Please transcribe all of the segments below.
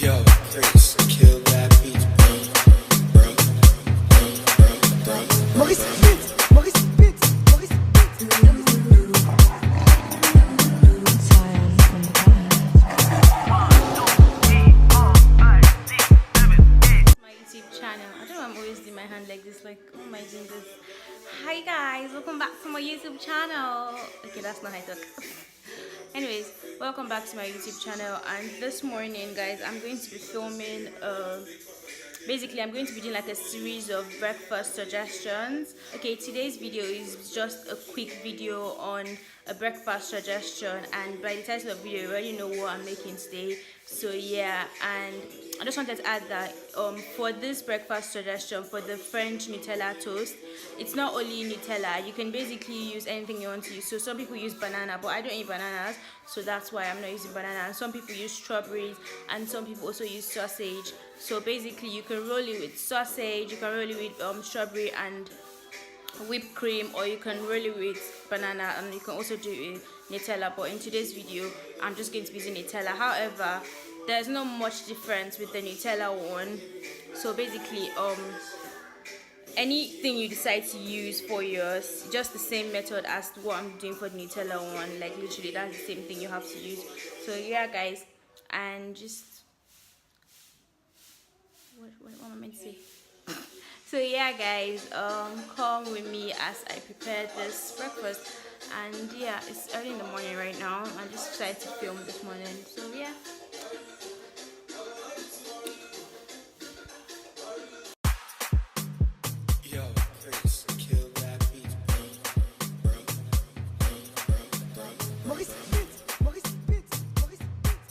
Yo, Chris, kill that beat, bro. Maurice Pitts, Maurice Pitts, Maurice Pitts. My YouTube channel. I don't know, I'm always doing my hand like this, like, oh my doing this. Hi guys, welcome back to my YouTube channel. Okay, that's not how I talk. Anyways, welcome back to my YouTube channel, and this morning guys I'm going to be filming basically I'm going to be doing like a series of breakfast suggestions. Okay, today's video is just a quick video on a breakfast suggestion, and by the title of the video you already know what I'm making today. So yeah, and I just wanted to add that for this breakfast suggestion, for the French Nutella toast, it's not only Nutella. You can basically use anything you want to use. So some people use banana, but I don't eat bananas, so that's why I'm not using banana. And some people use strawberries, and some people also use sausage. So basically you can roll it with sausage, you can roll it with strawberry and whipped cream, or you can roll it with banana, and you can also do it with Nutella. But in today's video I'm just going to be using Nutella. However, there's not much difference with the Nutella one. So basically anything you decide to use for yours, just the same method as what I'm doing for the Nutella one. Like literally that's the same thing you have to use. So yeah guys, and just what am I meant to say? So yeah guys, come with me as I prepare this breakfast. And yeah, it's early in the morning right now. I just decided to film this morning. So yeah. Yo, Chris, kill that beat, bro. Maurice Pitts, Maurice Pitts, Maurice Pitts.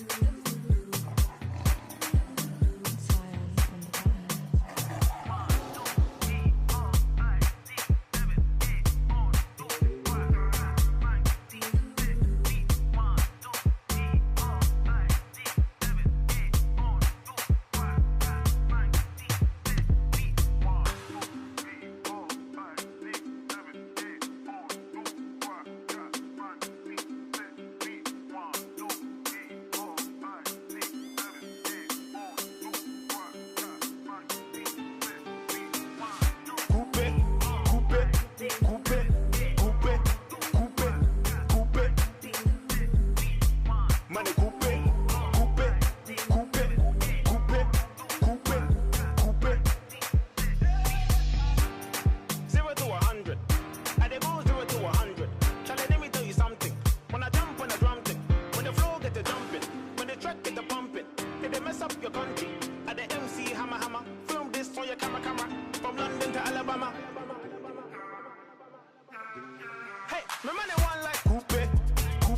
Hey, my money one like coupe,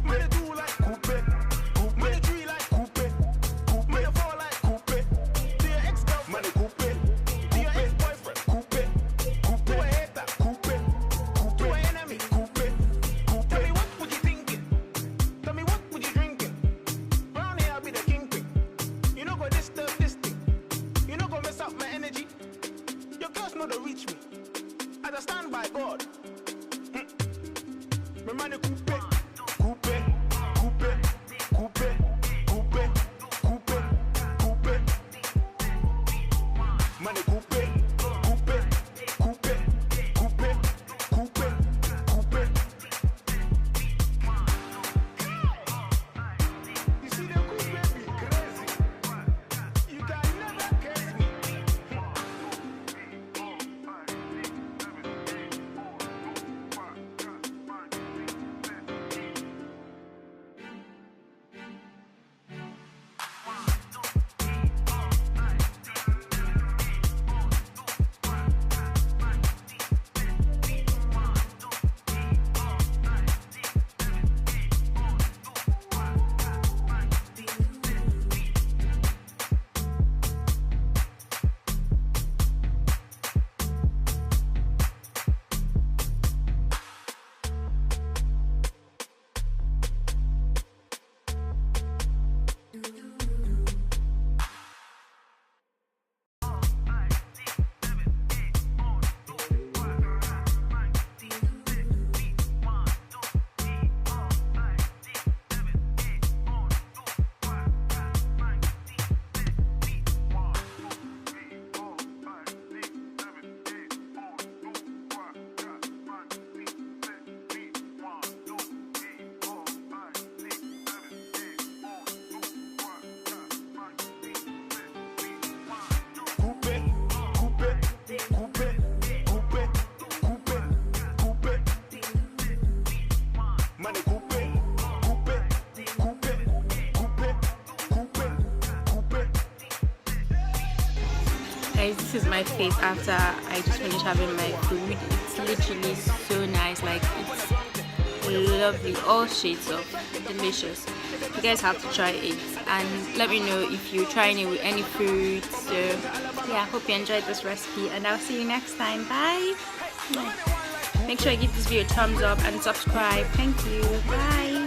money two like coupe, money three like coupe, money four like coupe, to your ex-girlfriend, money coupe, to your ex-boyfriend, coupe, to a hater, coupe, to an enemy, coupe. Tell me what would you thinking? Tell me what would you drinking? Round here I'll be the kingpin. You know go disturb this thing. You know go mess up my energy. Your girls know to reach me. Guys, this is my face after I just finished having my food. It's literally so nice, like it's lovely, all shades of delicious. You guys have to try it and let me know if you're trying it with any fruit. So yeah, hope you enjoyed this recipe and I'll see you next time. Bye. Make sure you give this video a thumbs up and subscribe. Thank you. Bye.